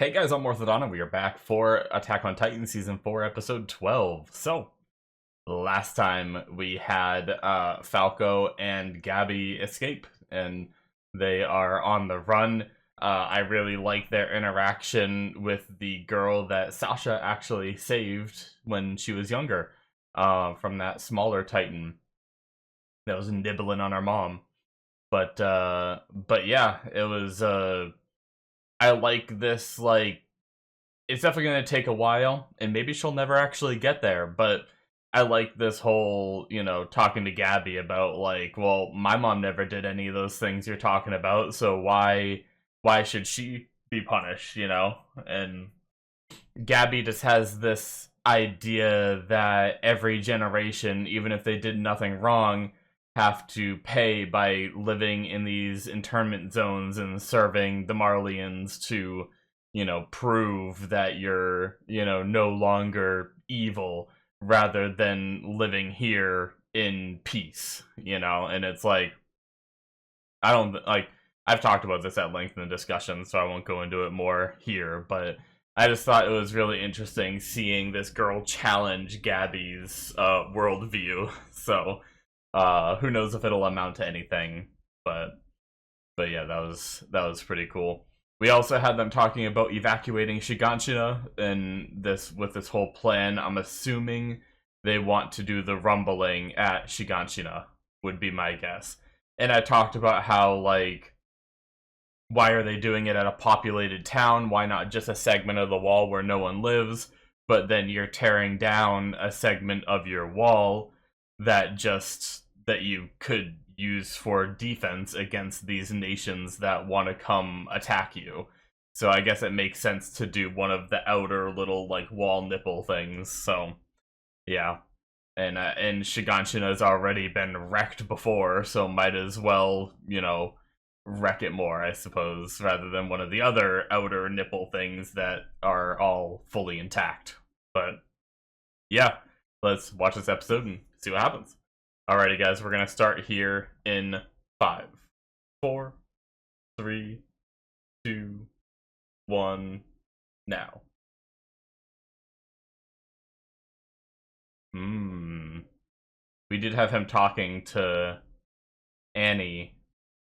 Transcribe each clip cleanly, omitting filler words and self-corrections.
Hey guys, I'm Morthadon, and we are back for Attack on Titan Season 4, Episode 12. So, last time we had Falco and Gabby escape, and they are on the run. I really like their interaction with the girl that Sasha actually saved when she was younger, from that smaller Titan that was nibbling on our mom. But yeah, it was, I like this, like, it's definitely going to take a while, and maybe she'll never actually get there, but I like this whole, talking to Gabby about, like, well, my mom never did any of those things you're talking about, so why should she be punished, And Gabby just has this idea that every generation, even if they did nothing wrong, have to pay by living in these internment zones and serving the Marlians to, prove that you're, no longer evil rather than living here in peace, And it's like, I don't, like, I've talked about this at length in the discussion, so I won't go into it more here, but I just thought it was really interesting seeing this girl challenge Gabby's worldview. So, who knows if it'll amount to anything, but yeah, that was pretty cool. We also had them talking about evacuating Shiganshina, and with this whole plan, I'm assuming they want to do the rumbling at Shiganshina, would be my guess. And I talked about how, like, why are they doing it at a populated town? Why not just a segment of the wall where no one lives? But then you're tearing down a segment of your wall that you could use for defense against these nations that want to come attack you. So I guess it makes sense to do one of the outer little, like, wall nipple things. So yeah, and Shiganshina has already been wrecked before, so might as well, wreck it more, I suppose, rather than one of the other outer nipple things that are all fully intact. But yeah, let's watch this episode and see what happens. Alrighty, guys, we're gonna start here in 5, 4, 3, 2, 1, now. We did have him talking to Annie.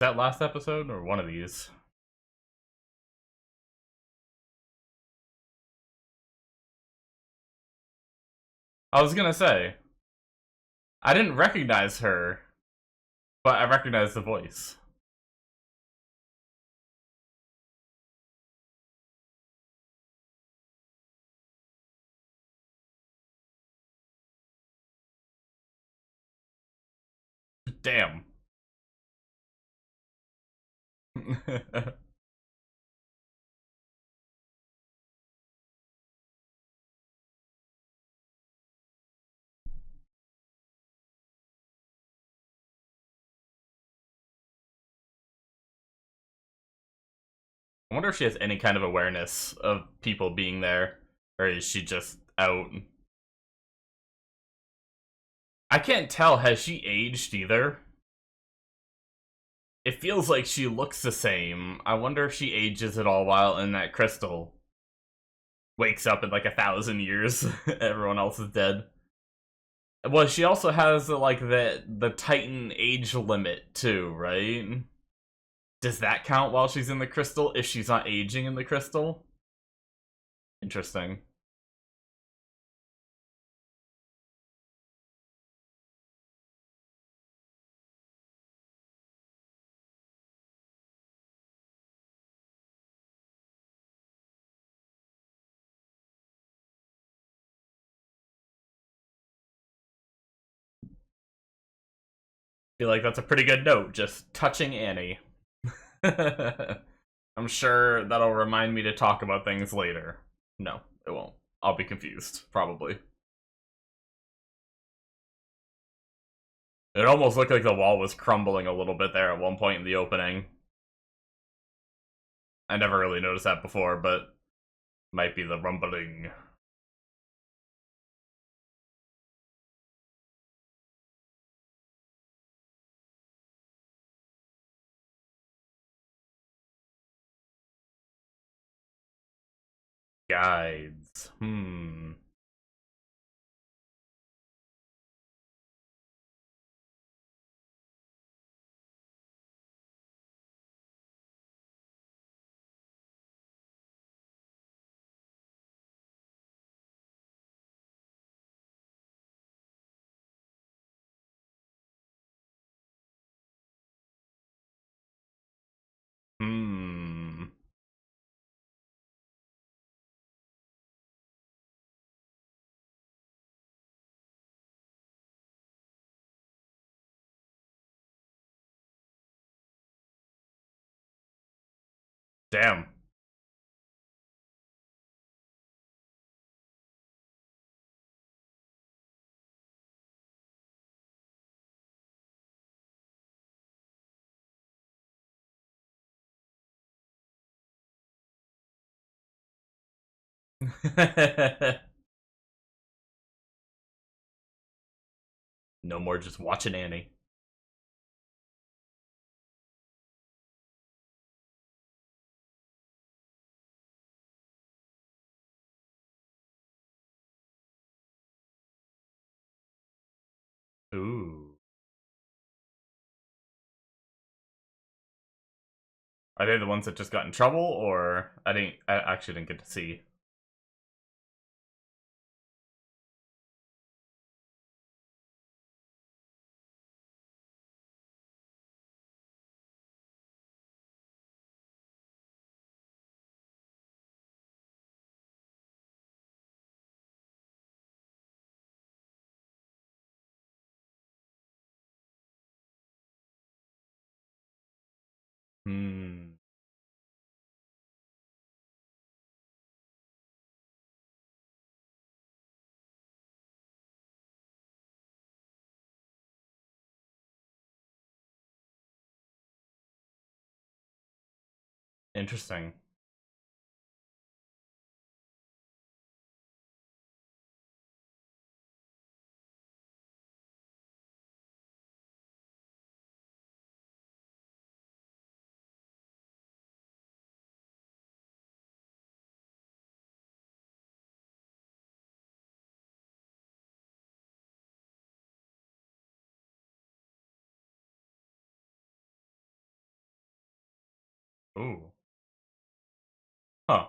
That last episode or one of these? I was gonna say, I didn't recognize her, but I recognized the voice. Damn. I wonder if she has any kind of awareness of people being there, or is she just out? I can't tell. Has she aged either? It feels like she looks the same. I wonder if she ages at all while in that crystal. Wakes up in like 1,000 years. Everyone else is dead. Well, she also has like the Titan age limit too, right? Does that count while she's in the crystal if she's not aging in the crystal? Interesting. Feel like that's a pretty good note, just touching Annie. I'm sure that'll remind me to talk about things later. No, it won't. I'll be confused, probably. It almost looked like the wall was crumbling a little bit there at one point in the opening. I never really noticed that before, but might be the rumbling. Guides. Hmm. Damn. No more just watching Annie. Ooh. Are they the ones that just got in trouble, or I actually didn't get to see. Hmm. Interesting. Ooh. Huh.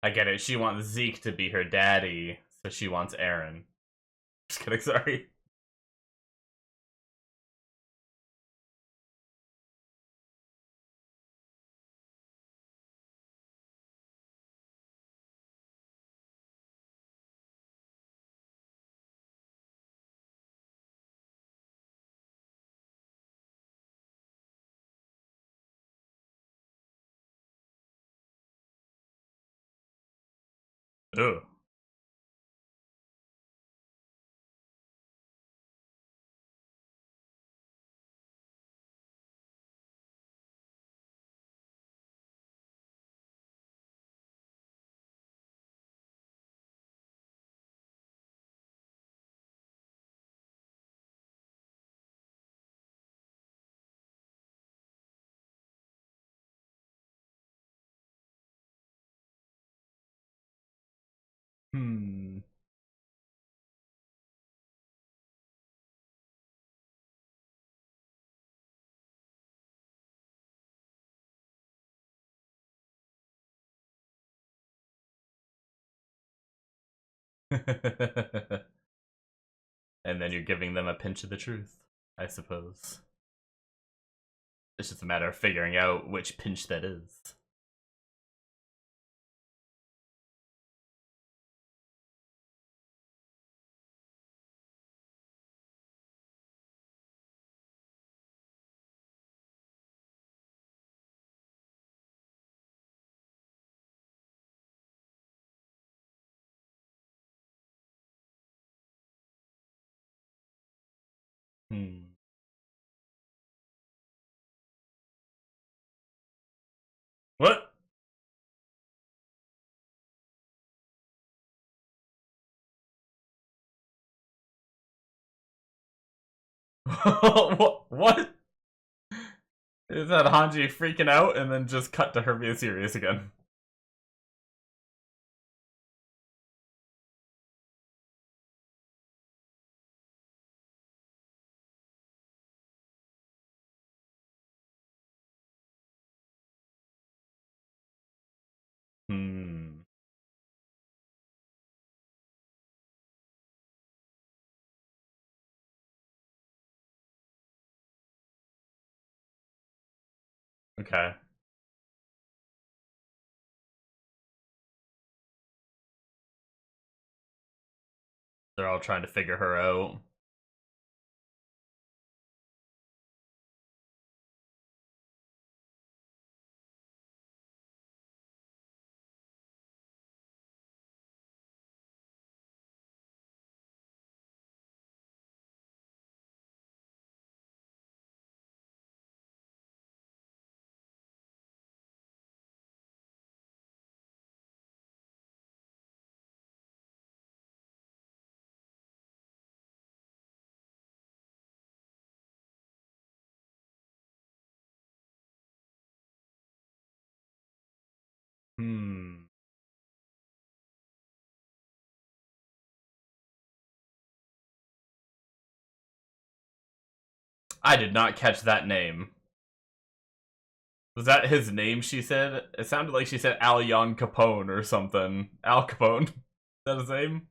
I get it. She wants Zeke to be her daddy, so she wants Eren. Just kidding, sorry. Ugh. Hmm. And then you're giving them a pinch of the truth, I suppose. It's just a matter of figuring out which pinch that is. Hmm. What? What? Is that Hanji freaking out and then just cut to her being serious again? Hmm. Okay. They're all trying to figure her out. Hmm. I did not catch that name. Was that his name she said? It sounded like she said Alyon Capone or something. Al Capone. Is that his name?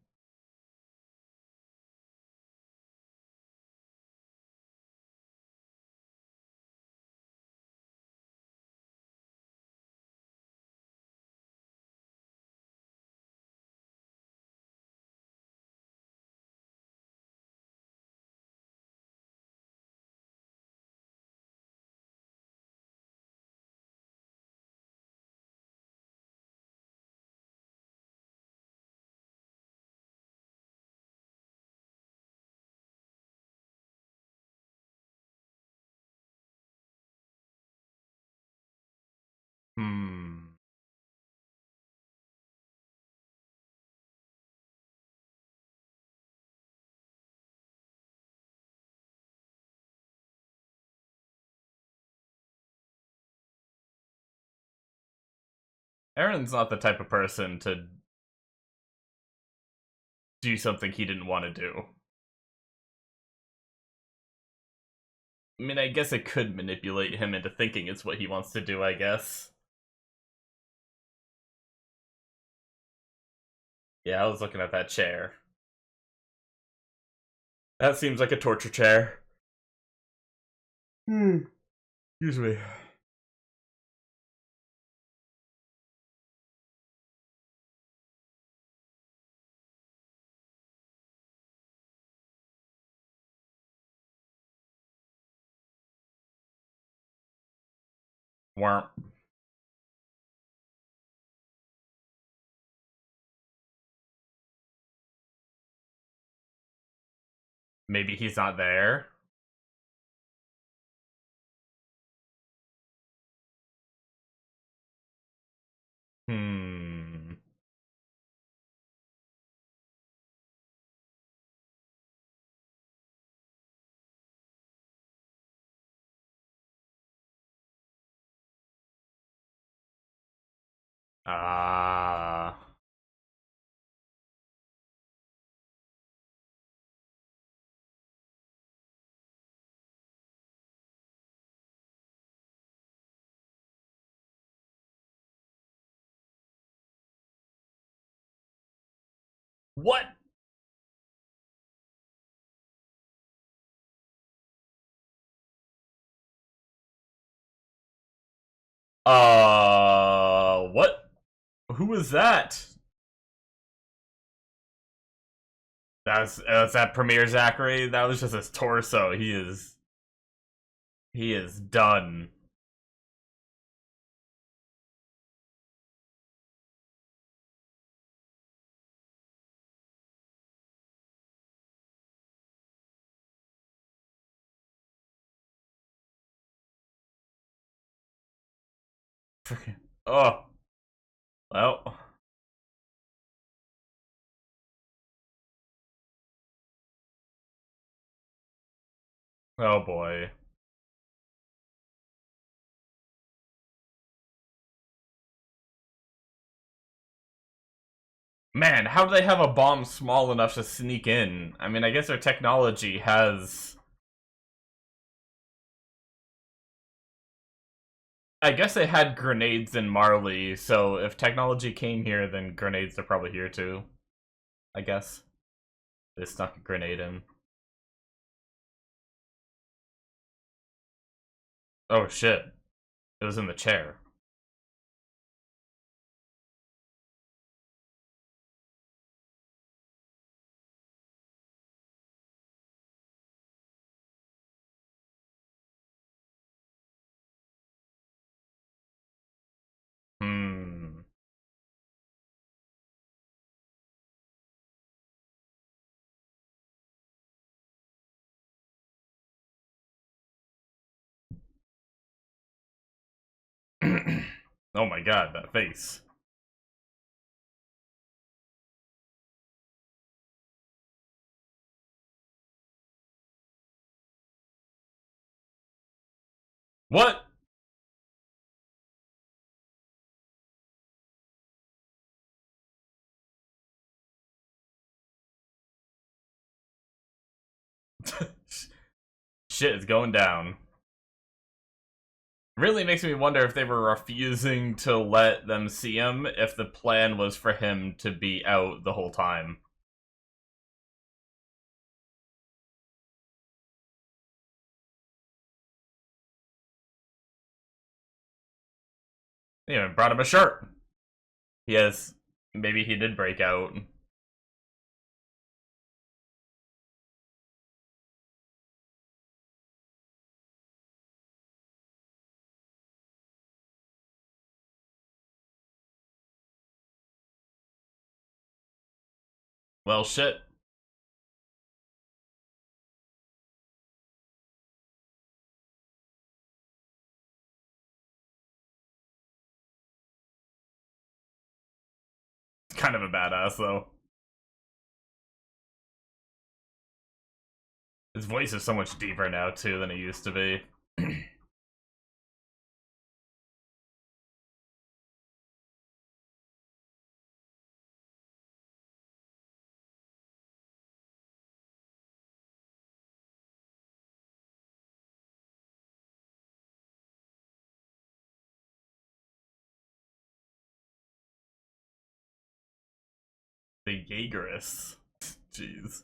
Hmm. Eren's not the type of person to do something he didn't want to do. I mean, I guess it could manipulate him into thinking it's what he wants to do, I guess. Yeah, I was looking at that chair. That seems like a torture chair. Hmm. Excuse me. Weren't. Maybe he's not there. Hmm. Ah. What? What? Who was that? That's that Premier Zachary. That was just his torso. He is done. Freaking. Oh. Well. Oh boy. Man, how do they have a bomb small enough to sneak in? I mean, I guess their technology has... I guess they had grenades in Marley, so if technology came here, then grenades are probably here too. I guess. They snuck a grenade in. Oh shit. It was in the chair. Hmm. Oh my god, that face. What? Shit is going down. Really makes me wonder if they were refusing to let them see him, if the plan was for him to be out the whole time. They even brought him a shirt. Yes, maybe he did break out. Well, shit. Kind of a badass, though. His voice is so much deeper now, too, than it used to be. The Jaegerists. Jeez.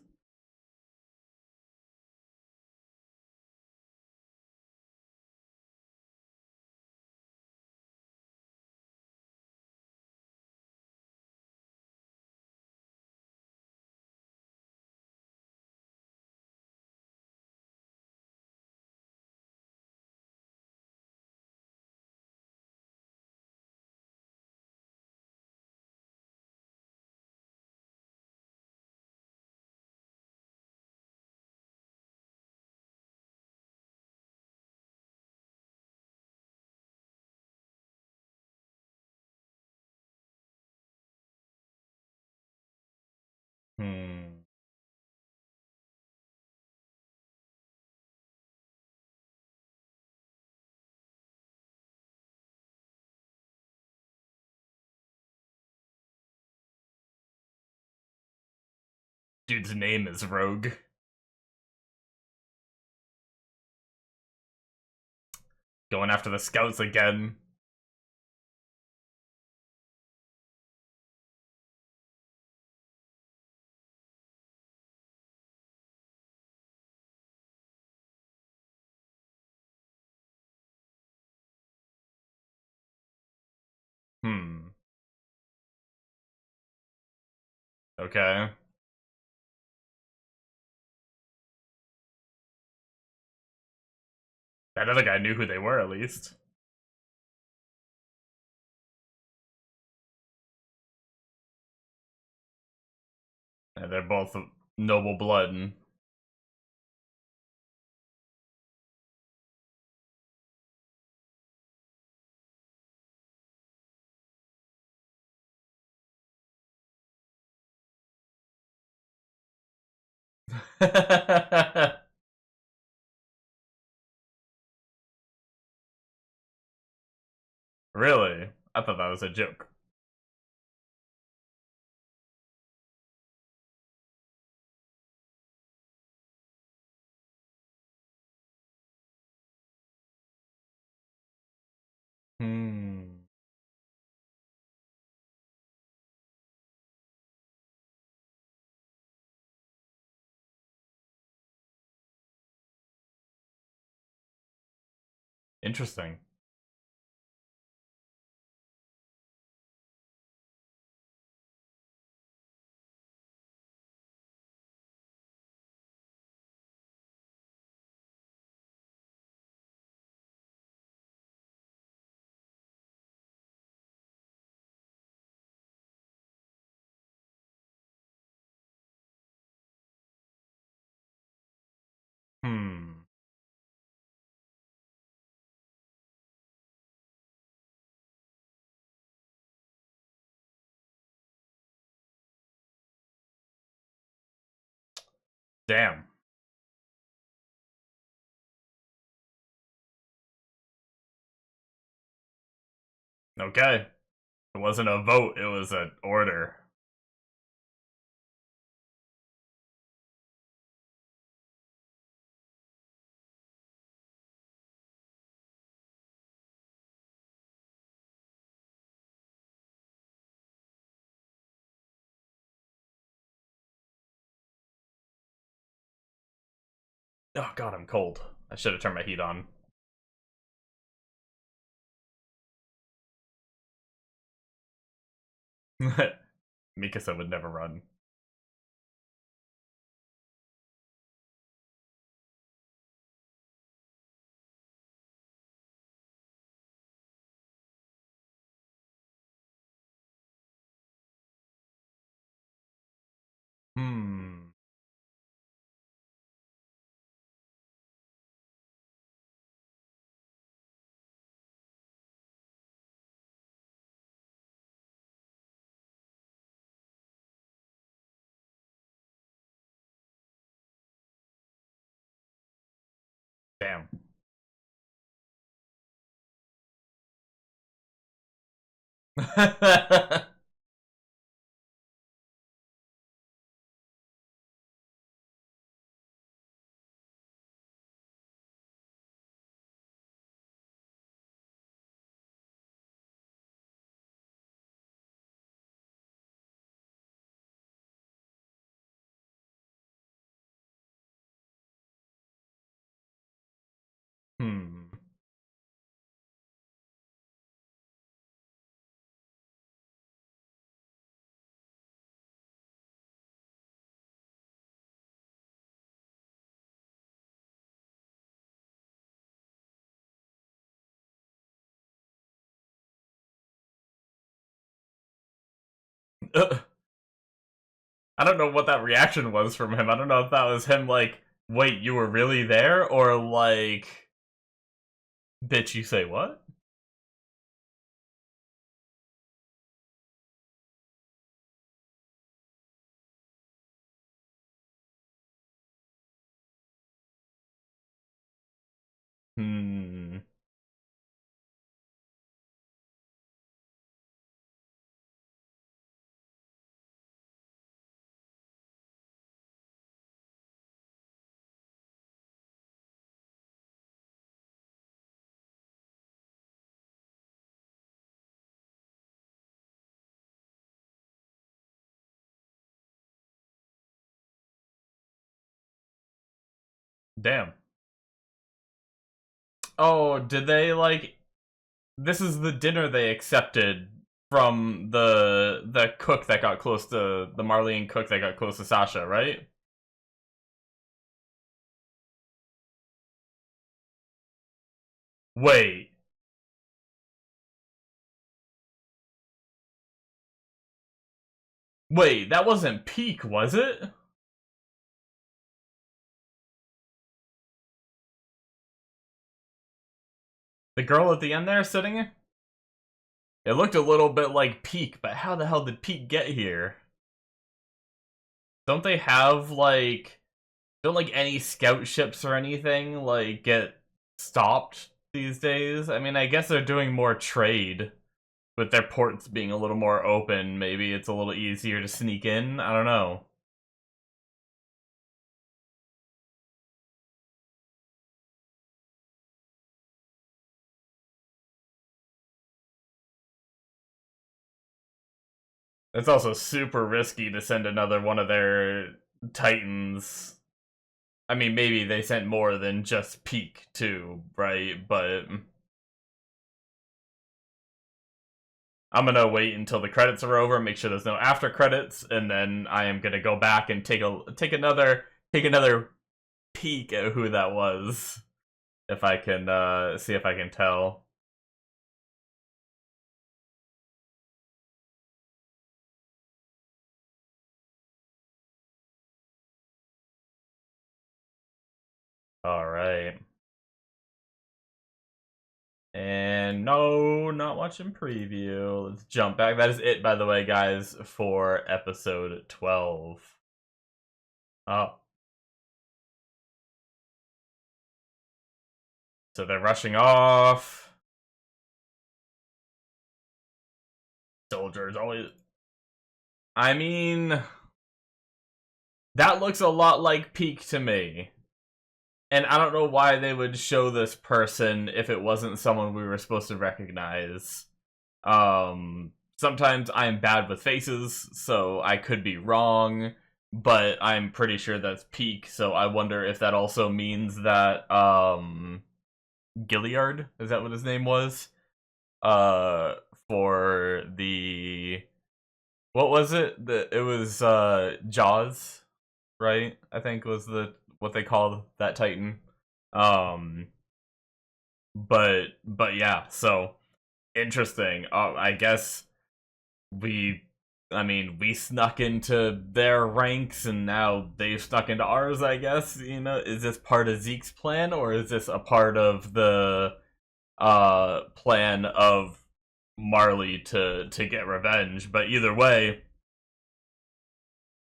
Hmm. Dude's name is Rogue. Going after the scouts again. Hmm. Okay. That other guy knew who they were, at least. And they're both noble blood. Really? I thought that was a joke. Hmm. Interesting. Hmm. Damn. Okay. It wasn't a vote, it was an order. Oh god, I'm cold. I should have turned my heat on. Mikasa would never run. Hmm. Damn. Hmm. I don't know what that reaction was from him. I don't know if that was him like, wait, you were really there? Or like, bitch, you say what? Hmm. Damn. Oh, did they like this is the dinner they accepted from the cook that got close to the Marlene cook that got close to Sasha, right? Wait. Wait, that wasn't Peak, was it? The girl at the end there sitting? It looked a little bit like Peak, but how the hell did Peak get here? Don't they have like don't like any scout ships or anything like get stopped these days. I mean, I guess they're doing more trade with their ports being a little more open. Maybe it's a little easier to sneak in. I don't know. It's also super risky to send another one of their Titans. I mean, maybe they sent more than just Peak, too, right? But I'm gonna wait until the credits are over, make sure there's no after credits, and then I am gonna go back and take another peek at who that was, if I can see if I can tell. All right. And no, not watching preview. Let's jump back. That is it, by the way, guys, for episode 12. Oh. So they're rushing off. Soldiers always... I mean... That looks a lot like Peak to me. And I don't know why they would show this person if it wasn't someone we were supposed to recognize. Sometimes I'm bad with faces, so I could be wrong, but I'm pretty sure that's Peak, so I wonder if that also means that, Gilliard, is that what his name was? For the... What was it? It was, Jaws, right? I think was what they called that Titan. But yeah, so interesting. I guess we snuck into their ranks and now they've snuck into ours, I guess. You know, is this part of Zeke's plan or is this a part of the plan of Marley to get revenge? But either way,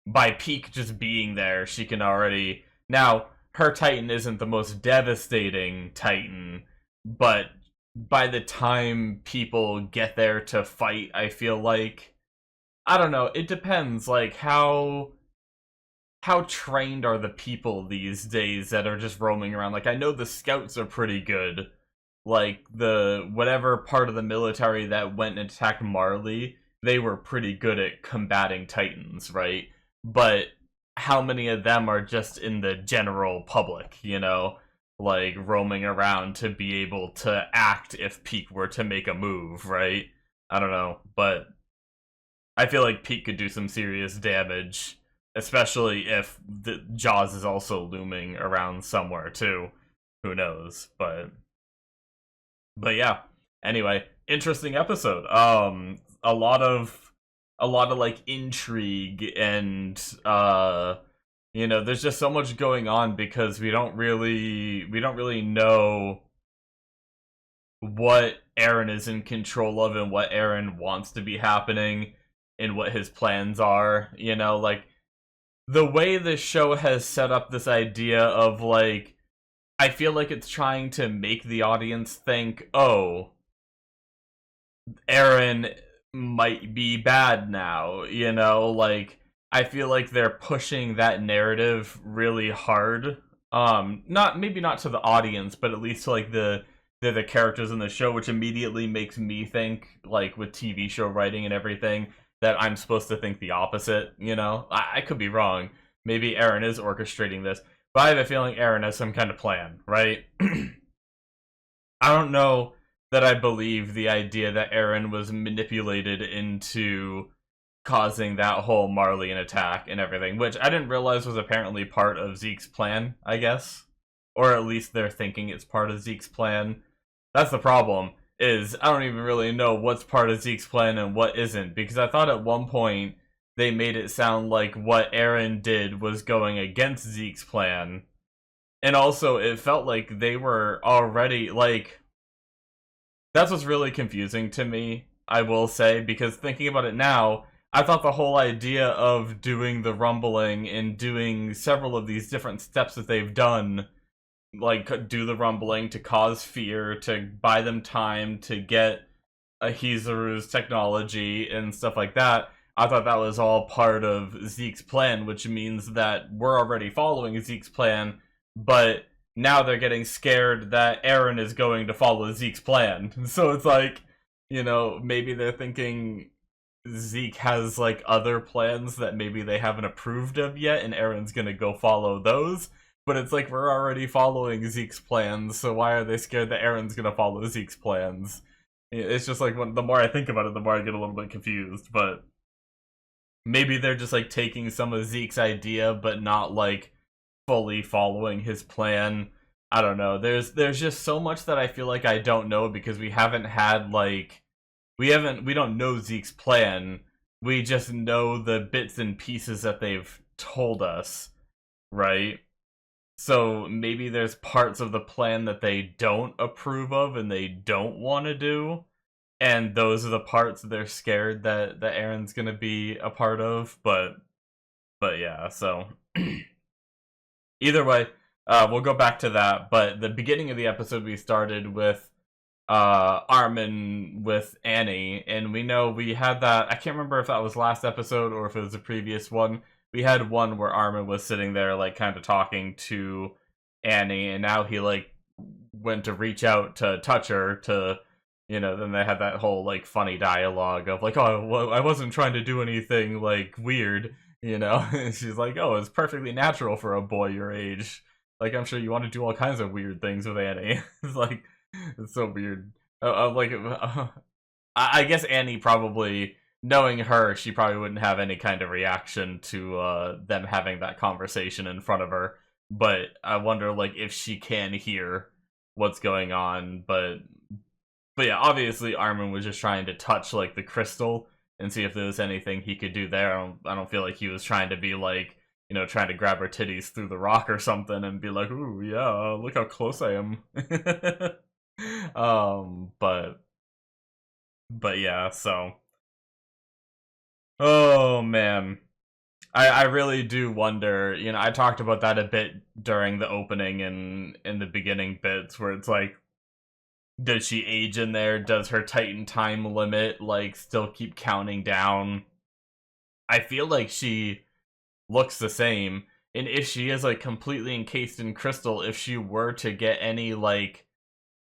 by Peak just being there, she can already... Now, her Titan isn't the most devastating Titan, but by the time people get there to fight, I feel like... I don't know, it depends, like, how trained are the people these days that are just roaming around? Like, I know the scouts are pretty good. Like, whatever part of the military that went and attacked Marley, they were pretty good at combating Titans, right? But how many of them are just in the general public, you know? Like, roaming around to be able to act if Peak were to make a move, right? I don't know, but I feel like Peak could do some serious damage, especially if the Jaws is also looming around somewhere, too. Who knows, but yeah. Anyway, interesting episode. A lot of like intrigue and you know, there's just so much going on because we don't really know what Eren is in control of and what Eren wants to be happening and what his plans are, you know, like the way the show has set up this idea of like I feel like it's trying to make the audience think, oh, Eren might be bad now, you know, like I feel like they're pushing that narrative really hard. Maybe not to the audience, but at least to like the characters in the show, which immediately makes me think, like with TV show writing and everything, that I'm supposed to think the opposite, you know? I could be wrong. Maybe Eren is orchestrating this, but I have a feeling Eren has some kind of plan, right? I don't know that I believe the idea that Eren was manipulated into causing that whole Marleyan attack and everything, which I didn't realize was apparently part of Zeke's plan, I guess. Or at least they're thinking it's part of Zeke's plan. That's the problem, is I don't even really know what's part of Zeke's plan and what isn't, because I thought at one point they made it sound like what Eren did was going against Zeke's plan. And also, it felt like they were already, like... That's what's really confusing to me, I will say, because thinking about it now, I thought the whole idea of doing the rumbling and doing several of these different steps that they've done like do the rumbling to cause fear, to buy them time to get Ahizaru's technology and stuff like that. I thought that was all part of Zeke's plan, which means that we're already following Zeke's plan, but now they're getting scared that Eren is going to follow Zeke's plan. So it's like, maybe they're thinking Zeke has like other plans that maybe they haven't approved of yet, and Eren's gonna go follow those. But it's like we're already following Zeke's plans, so why are they scared that Eren's gonna follow Zeke's plans? It's just like the more I think about it, the more I get a little bit confused. But maybe they're just like taking some of Zeke's idea, but not like fully following his plan. I don't know. There's just so much that I feel like I don't know because we haven't had like we don't know Zeke's plan. We just know the bits and pieces that they've told us, right? So maybe there's parts of the plan that they don't approve of and they don't want to do, and those are the parts they're scared that Eren's gonna be a part of. But yeah, so either way, we'll go back to that. But the beginning of the episode, we started with Armin with Annie, and we know we had that. I can't remember if that was last episode or if it was the previous one. We had one where Armin was sitting there, like, kind of talking to Annie, and now he, like, went to reach out to touch her to, then they had that whole, like, funny dialogue of, like, oh, well, I wasn't trying to do anything, like, weird, and she's like, oh, it's perfectly natural for a boy your age. Like, I'm sure you want to do all kinds of weird things with Annie. It's like, it's so weird. I guess Annie probably, knowing her, she probably wouldn't have any kind of reaction to them having that conversation in front of her. But I wonder, like, if she can hear what's going on. But yeah, obviously Armin was just trying to touch like the crystal and see if there was anything he could do there. I don't feel like he was trying to be like, trying to grab her titties through the rock or something and be like, ooh, yeah, look how close I am. But yeah, so oh man. I really do wonder, I talked about that a bit during the opening and in the beginning bits where it's like, does she age in there? Does her Titan time limit like still keep counting down? I feel like she looks the same. And if she is like completely encased in crystal, if she were to get any like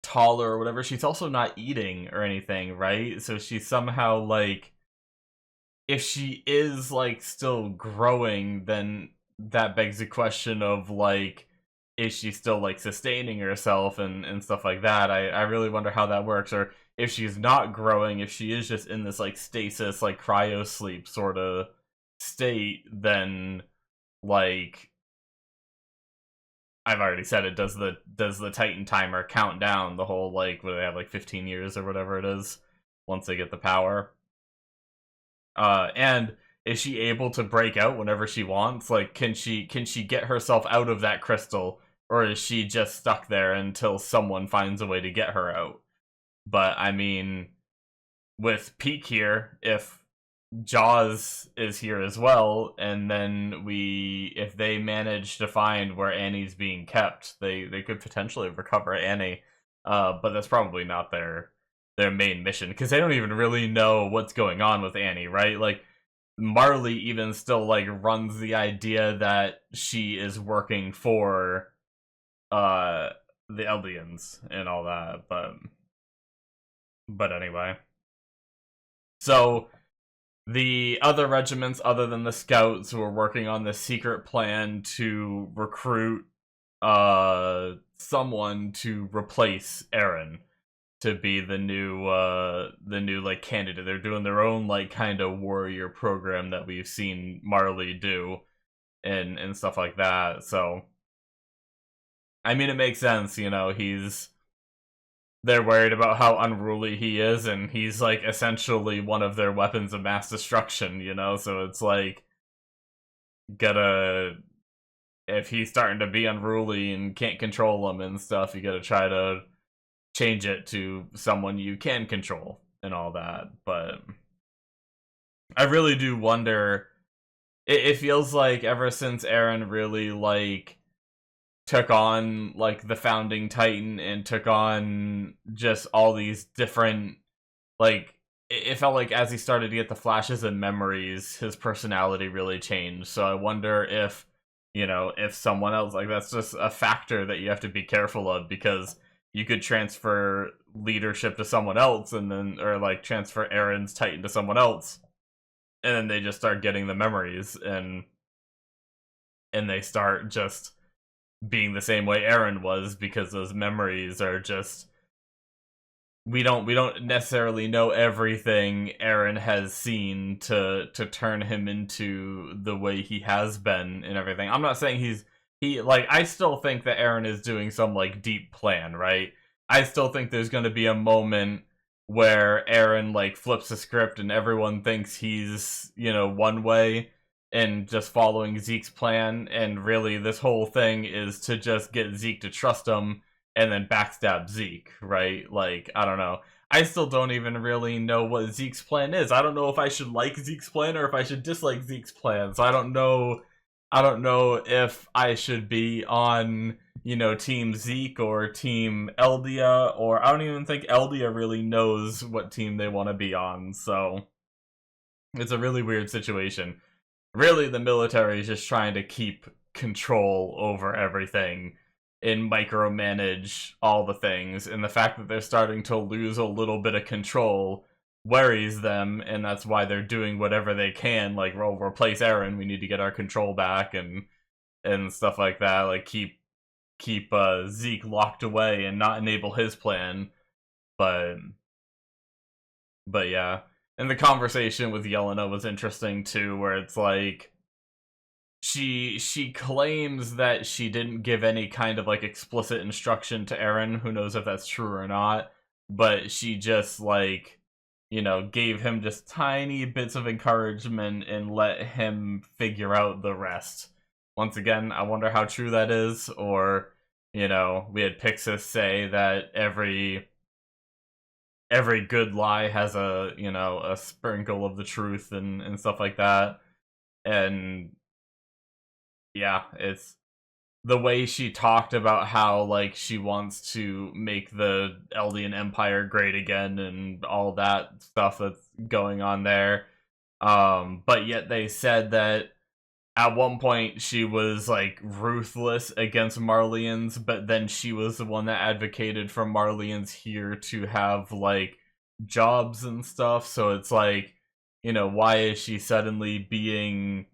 taller or whatever, she's also not eating or anything, right? So she's somehow like, if she is like still growing, then that begs the question of like, is she still like sustaining herself and stuff like that? I really wonder how that works. Or if she's not growing, if she is just in this like stasis, like cryo sleep sort of state, then like I've already said it, does the Titan timer count down the whole like, where they have like 15 years or whatever it is once they get the power? And is she able to break out whenever she wants? Like, can she get herself out of that crystal, or is she just stuck there until someone finds a way to get her out? But I mean, with Peak here, if Jaws is here as well, and then if they manage to find where Annie's being kept, they could potentially recover Annie. But that's probably not their main mission, because they don't even really know what's going on with Annie, right? Like, Marley even still like runs the idea that she is working for the Eldians and all that, but anyway. So the other regiments other than the scouts were working on this secret plan to recruit someone to replace Eren, to be the new like candidate. They're doing their own like kind of warrior program that we've seen Marley do and stuff like that. So I mean, it makes sense, they're worried about how unruly he is, and he's like essentially one of their weapons of mass destruction, so it's like, if he's starting to be unruly and can't control him and stuff, you gotta try to change it to someone you can control and all that. But I really do wonder, it feels like ever since Eren really like took on like the founding Titan and took on just all these different, like, it felt like as he started to get the flashes and memories, his personality really changed. So I wonder if, if someone else, like, that's just a factor that you have to be careful of, because you could transfer leadership to someone else and then, or like transfer Eren's Titan to someone else, and then they just start getting the memories, and they start just being the same way Eren was, because those memories are just, we don't necessarily know everything Eren has seen to turn him into the way he has been and everything. I'm not saying he like, I still think that Eren is doing some like deep plan, right? I still think there's going to be a moment where Eren like flips the script and everyone thinks he's, one way and just following Zeke's plan, and really this whole thing is to just get Zeke to trust him and then backstab Zeke, right? Like, I don't know. I still don't even really know what Zeke's plan is. I don't know if I should like Zeke's plan or if I should dislike Zeke's plan. So I don't know. I don't know if I should be on, Team Zeke or Team Eldia, or I don't even think Eldia really knows what team they want to be on. So it's a really weird situation. Really, the military is just trying to keep control over everything and micromanage all the things, and the fact that they're starting to lose a little bit of control worries them, and that's why they're doing whatever they can, like, well, replace Eren, we need to get our control back, and stuff like that, like keep Zeke locked away and not enable his plan. but but yeah. And the conversation with Yelena was interesting too, where it's like, she claims that she didn't give any kind of like explicit instruction to Eren. Who knows if that's true or not? But she just like, gave him just tiny bits of encouragement and let him figure out the rest. Once again, I wonder how true that is. Or, we had Pixis say that every good lie has a sprinkle of the truth, and stuff like that. And yeah, it's the way she talked about how like she wants to make the Eldian Empire great again and all that stuff that's going on there. But yet they said that at one point she was like ruthless against Marleyans, but then she was the one that advocated for Marleyans here to have like jobs and stuff. So it's like, why is she suddenly being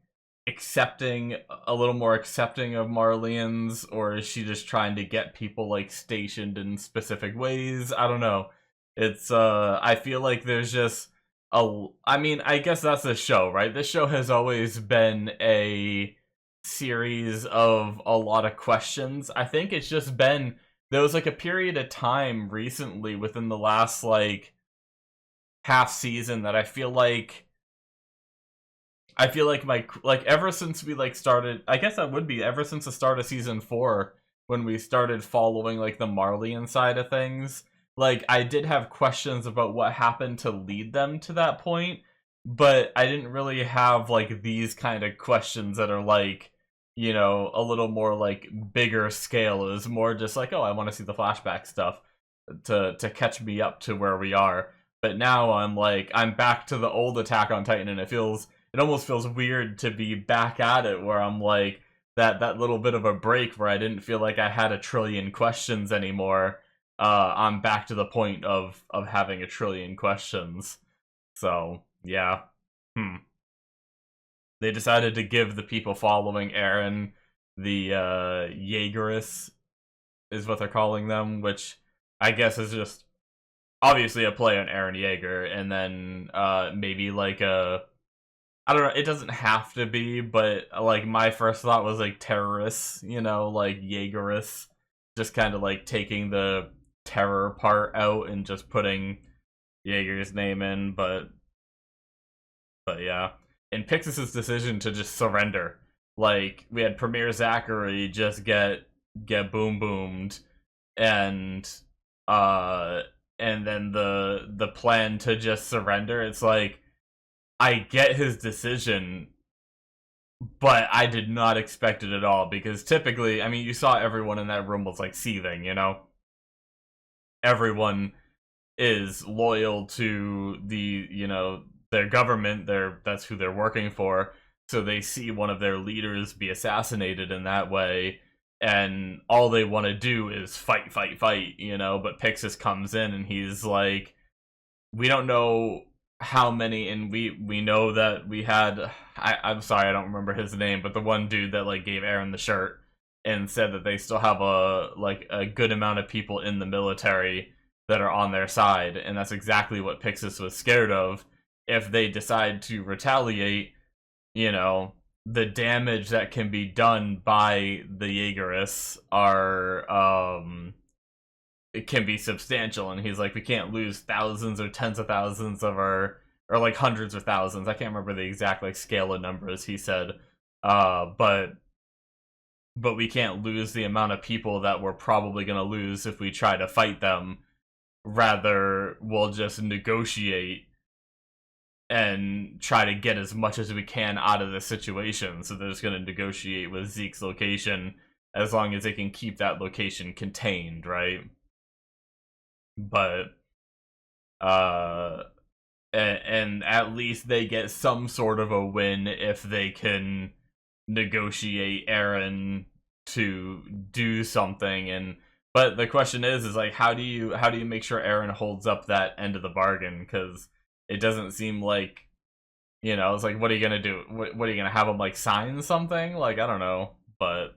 accepting, a little more accepting of Marleyans, or is she just trying to get people like stationed in specific ways? I don't know. It's I feel like there's just I mean, I guess that's the show, right? This show has always been a series of a lot of questions. I think it's just been, there was like a period of time recently within the last like half season that I feel like my, like, ever since we like started, I guess that would be ever since the start of season 4, when we started following like the Marleyan side of things. Like, I did have questions about what happened to lead them to that point, but I didn't really have like these kind of questions that are like, a little more like bigger scale. It was more just like, oh, I want to see the flashback stuff to catch me up to where we are. But now I'm back to the old Attack on Titan, and it almost feels weird to be back at it, where I'm like, that little bit of a break where I didn't feel like I had a trillion questions anymore. I'm back to the point of having a trillion questions. So yeah. They decided to give the people following Eren the Jaegerists, is what they're calling them, which I guess is just obviously a play on Eren Yeager, and then maybe like a, I don't know, it doesn't have to be, but like my first thought was like terrorists, like Jaegerists, just kind of like taking the terror part out and just putting Jaeger's name in, but yeah. And Pixis's decision to just surrender, like we had Premier Zachary just get boom boomed, and uh and then the plan to just surrender, it's like, I get his decision, but I did not expect it at all, because typically, I mean, you saw everyone in that room was like seething, you know? Everyone is loyal to the, you know, their government, that's who they're working for. So they see one of their leaders be assassinated in that way, and all they want to do is fight, fight, fight, you know. But Pixis comes in and he's like, we don't know how many, and we know that we had, I'm sorry, I don't remember his name, but the one dude that like gave Eren the shirt and said that they still have a good amount of people in the military that are on their side, and that's exactly what Pixis was scared of. If they decide to retaliate, you know, the damage that can be done by the Jaegerists it can be substantial. And he's like, we can't lose thousands or tens of thousands of our, or like hundreds of thousands, I can't remember the exact like scale of numbers he said, but we can't lose the amount of people that we're probably going to lose if we try to fight them. Rather, we'll just negotiate and try to get as much as we can out of the situation. So they're just going to negotiate with Zeke's location as long as they can keep that location contained, right? But and at least they get some sort of a win if they can negotiate Eren to do something. And but the question is like, how do you make sure Eren holds up that end of the bargain? Because it doesn't seem like, you know, it's like, what are you gonna do? What are you gonna have him like sign something? Like, I don't know, but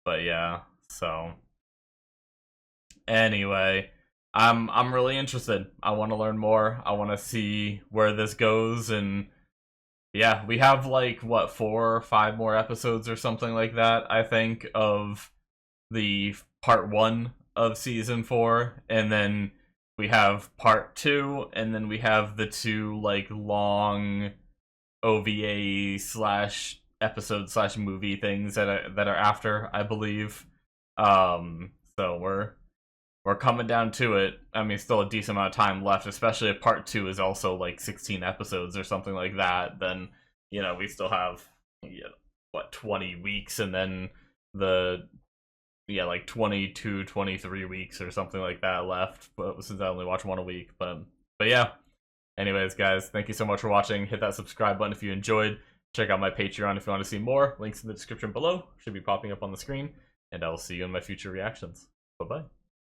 yeah. So anyway, I'm really interested. I want to learn more. I want to see where this goes. And yeah, we have like what, 4 or 5 more episodes or something like that, I think, of the part 1 of season 4, and then we have part 2, and then we have the 2 like long OVA slash episode slash movie things that are after, I believe. So we're coming down to it. I mean, still a decent amount of time left, especially if part 2 is also like 16 episodes or something like that. Then, you know, we still have, you know, what, 20 weeks, and then like 22, 23 weeks or something like that left. But since I only watch one a week, but yeah. Anyways, guys, thank you so much for watching. Hit that subscribe button if you enjoyed. Check out my Patreon if you want to see more. Links in the description below should be popping up on the screen, and I will see you in my future reactions. Bye bye.